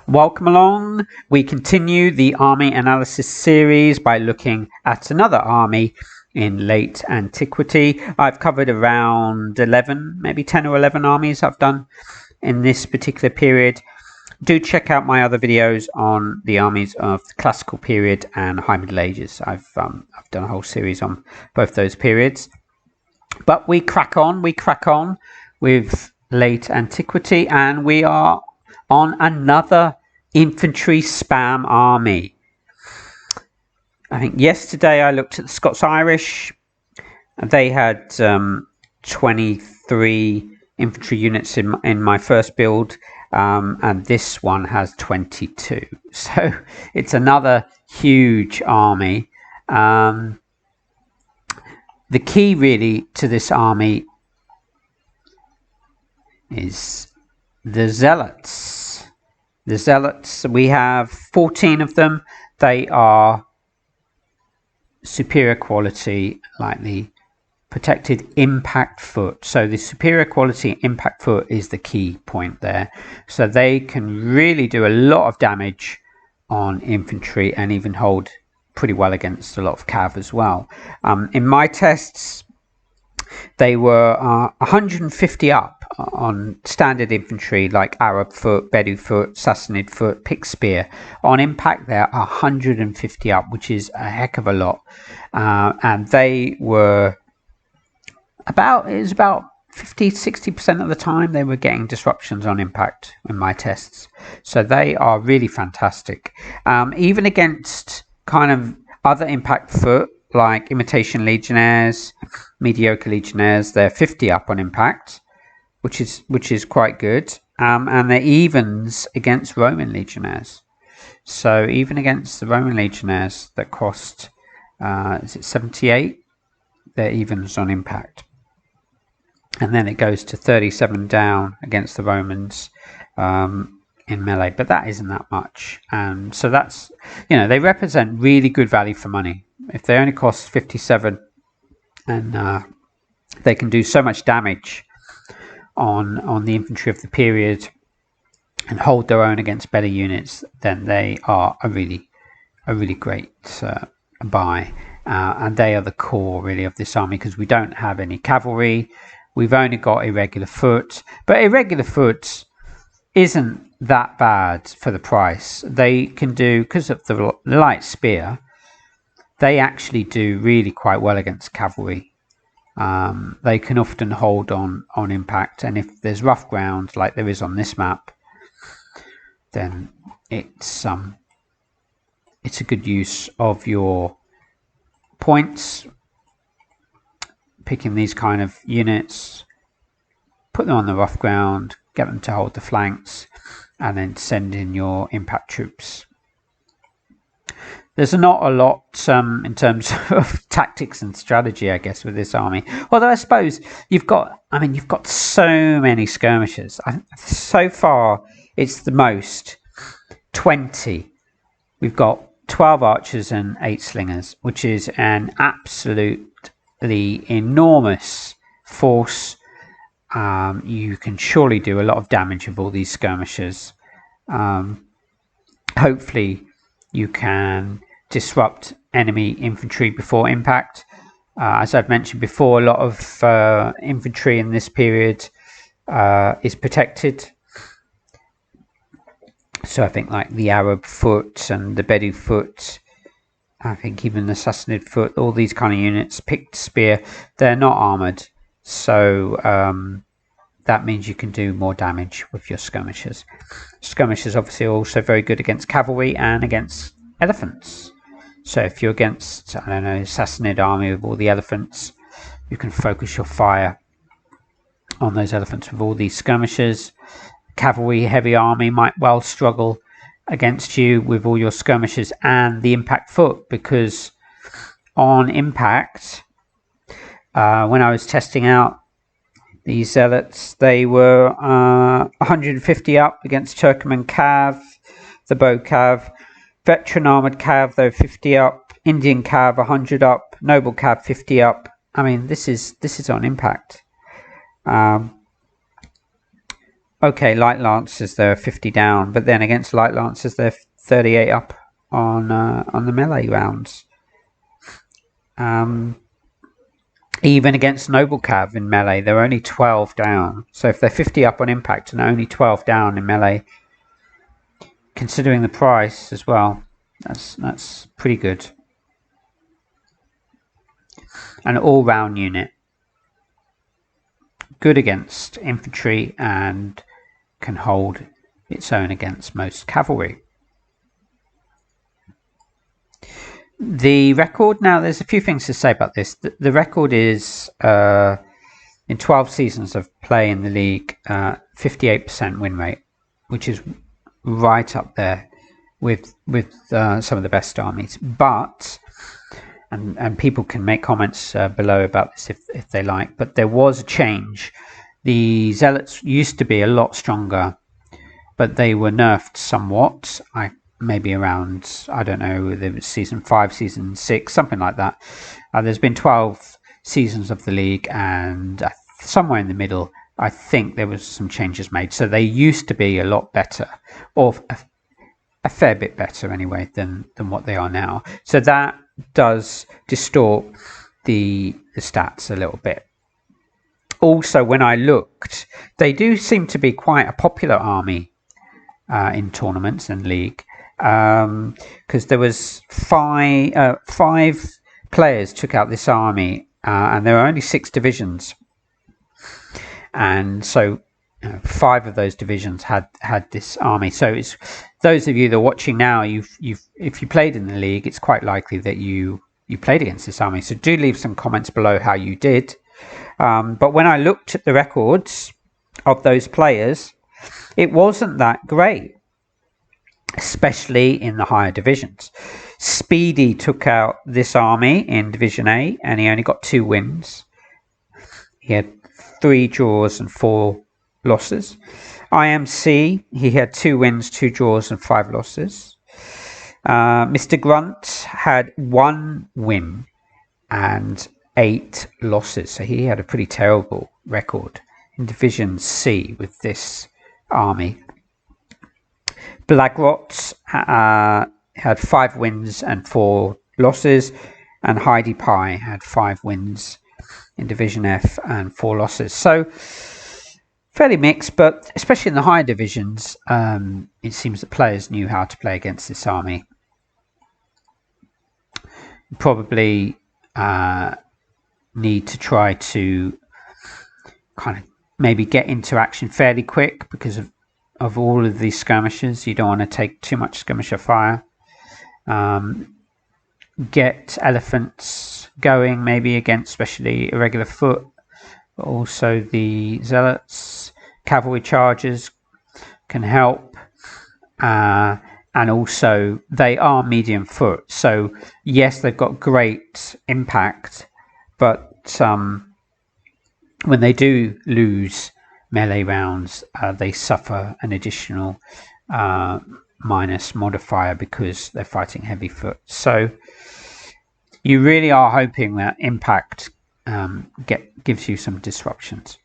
Welcome along. We continue the army analysis series by looking at another army in late antiquity. I've covered around 11, maybe 10 or 11 armies I've done in this particular period. Do check out my other videos on the armies of the classical period and High Middle Ages. I've done a whole series on both those periods. But we crack on with late antiquity, and we are on another infantry spam army. I think yesterday I looked at the Scots-Irish. They had 23 infantry units in my first build, and this one has 22. So it's another huge army. The key really to this army is the zealots. The zealots, we have 14 of them. They are superior quality, lightly protected impact foot. So the superior quality impact foot is the key point there. So they can really do a lot of damage on infantry and even hold pretty well against a lot of cav as well. In my tests, they were 150 up on standard infantry like Arab foot, Bedou foot, Sassanid foot, pick spear. On impact, they're 150 up, which is a heck of a lot. And they were about 50-60% of the time they were getting disruptions on impact in my tests. So they are really fantastic. Even against kind of other impact foot like imitation legionnaires, mediocre legionnaires, they're 50 up on impact, which is quite good. And they're evens against Roman legionnaires. So even against the Roman legionnaires that cost is it 78, they're evens on impact. And then it goes to 37 down against the Romans in melee, but that isn't that much. And so that's, they represent really good value for money. If they only cost 57 and they can do so much damage on the infantry of the period and hold their own against better units, then they are a really great buy. And they are the core really of this army, because we don't have any cavalry. We've only got irregular foot, but irregular foot isn't that bad for the price. They can do, because of the light spear, they actually do really quite well against cavalry. They can often hold on impact, and if there's rough ground like there is on this map, then it's a good use of your points. Picking these kind of units, put them on the rough ground, get them to hold the flanks, and then send in your impact troops. There's not a lot in terms of tactics and strategy, I guess, with this army. Although I suppose you've got so many skirmishers. So far, it's the most 20. We've got 12 archers and 8 slingers, which is an absolutely enormous force. You can surely do a lot of damage with all these skirmishers. Hopefully you can disrupt enemy infantry before impact. As I've mentioned before, a lot of infantry in this period is protected. So I think like the Arab foot and the Bedou foot, I think even the Sassanid foot, all these kind of units, picked spear, they're not armoured. So that means you can do more damage with your skirmishers. Skirmishers obviously are also very good against cavalry and against elephants. So if you're against, I don't know, Sassanid army with all the elephants, you can focus your fire on those elephants with all these skirmishers. Cavalry heavy army might well struggle against you with all your skirmishers and the impact foot, because on impact, when I was testing out these zealots, they were 150 up against Turkoman cav, the bow cav, veteran armored cav though 50 up, Indian cav 100 up, noble cav 50 up. I mean, this is on impact. Okay, light lancers, they're 50 down, but then against light lancers they're 38 up on the melee rounds. Even against noble cav in melee, they're only 12 down. So if they're 50 up on impact and only 12 down in melee, considering the price as well, that's pretty good. An all-round unit, good against infantry and can hold its own against most cavalry. The record, now there's a few things to say about this. The record is in 12 seasons of play in the league, 58% win rate, which is right up there with some of the best armies. But and people can make comments below about this if they like, but there was a change. The zealots used to be a lot stronger, but they were nerfed somewhat. Maybe around, I don't know, there was season 5, season 6, something like that. There's been 12 seasons of the league, and somewhere in the middle, I think there was some changes made. So they used to be a lot better, or a fair bit better anyway than what they are now. So that does distort the stats a little bit. Also, when I looked, they do seem to be quite a popular army in tournaments and league, because there was five players took out this army, and there were only 6 divisions, and so 5 of those divisions had this army. So it's those of you that are watching now, if you played in the league, it's quite likely that you played against this army. So do leave some comments below how you did. But when I looked at the records of those players, it wasn't that great, especially in the higher divisions. Speedy took out this army in Division A, and he only got 2 wins. He had 3 draws and 4 losses. IMC, he had 2 wins, 2 draws and 5 losses. Mr. Grunt had 1 win and 8 losses, so he had a pretty terrible record in Division C with this army. Blagrot had 5 wins and 4 losses, and Heidi Pie had 5 wins in Division F and 4 losses. So fairly mixed, but especially in the higher divisions, it seems that players knew how to play against this army. You probably need to try to kind of maybe get into action fairly quick because of all of these skirmishes. You don't want to take too much skirmisher fire. Get elephants going maybe against especially irregular foot, but also the zealots. Cavalry chargers can help, and also they are medium foot, so yes, they've got great impact, but when they do lose melee rounds, they suffer an additional minus modifier because they're fighting heavy foot. So you really are hoping that impact gives you some disruptions.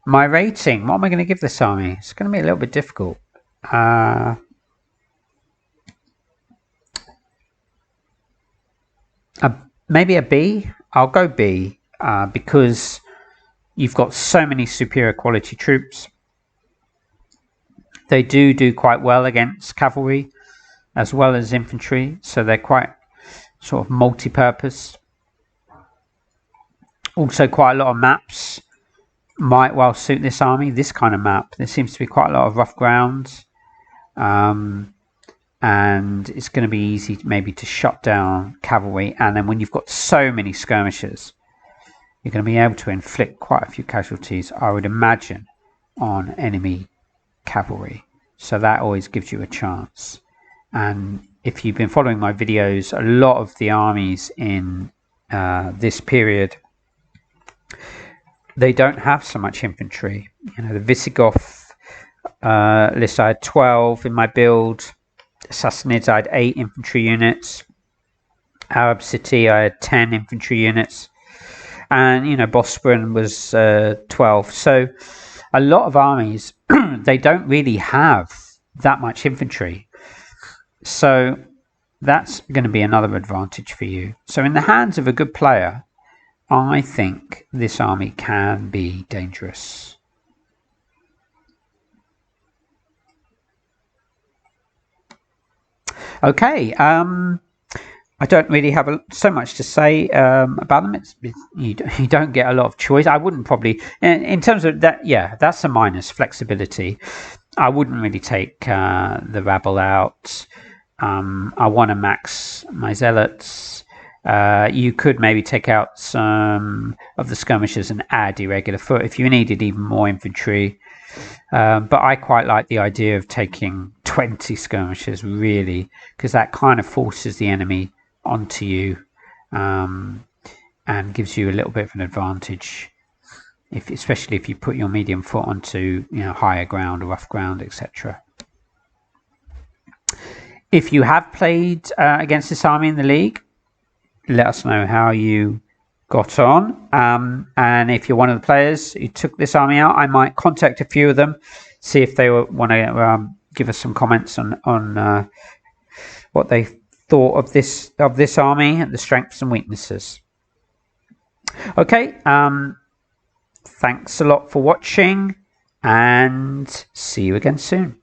My rating, what am I going to give this army? It's going to be a little bit difficult. Maybe a B. I'll go B because you've got so many superior quality troops. They do quite well against cavalry as well as infantry, so they're quite sort of multi-purpose. Also, quite a lot of maps might well suit this army. This kind of map, there seems to be quite a lot of rough grounds, and it's going to be easy maybe to shut down cavalry. And then when you've got so many skirmishers, you're going to be able to inflict quite a few casualties, I would imagine, on enemy cavalry. So that always gives you a chance. And if you've been following my videos, a lot of the armies in this period, they don't have so much infantry. You know, the Visigoth list, I had 12 in my build. Sassanids, I had 8 infantry units. Arab City, I had 10 infantry units. and Bosporan was 12. So a lot of armies they don't really have that much infantry. So that's going to be another advantage for you. So in the hands of a good player, I think this army can be dangerous. Okay, I don't really have so much to say about them. You don't get a lot of choice. I wouldn't probably, in terms of that, yeah, that's a minus, flexibility. I wouldn't really take the rabble out. I want to max my zealots. You could maybe take out some of the skirmishers and add irregular foot if you needed even more infantry. But I quite like the idea of taking 20 skirmishers, really, because that kind of forces the enemy onto you and gives you a little bit of an advantage, especially if you put your medium foot onto higher ground or rough ground, etc. If you have played against this army in the league, let us know how you got on, and if you're one of the players who took this army out, I might contact a few of them, see if they want to give us some comments on what they thought of this army and the strengths and weaknesses. Okay, thanks a lot for watching, and see you again soon.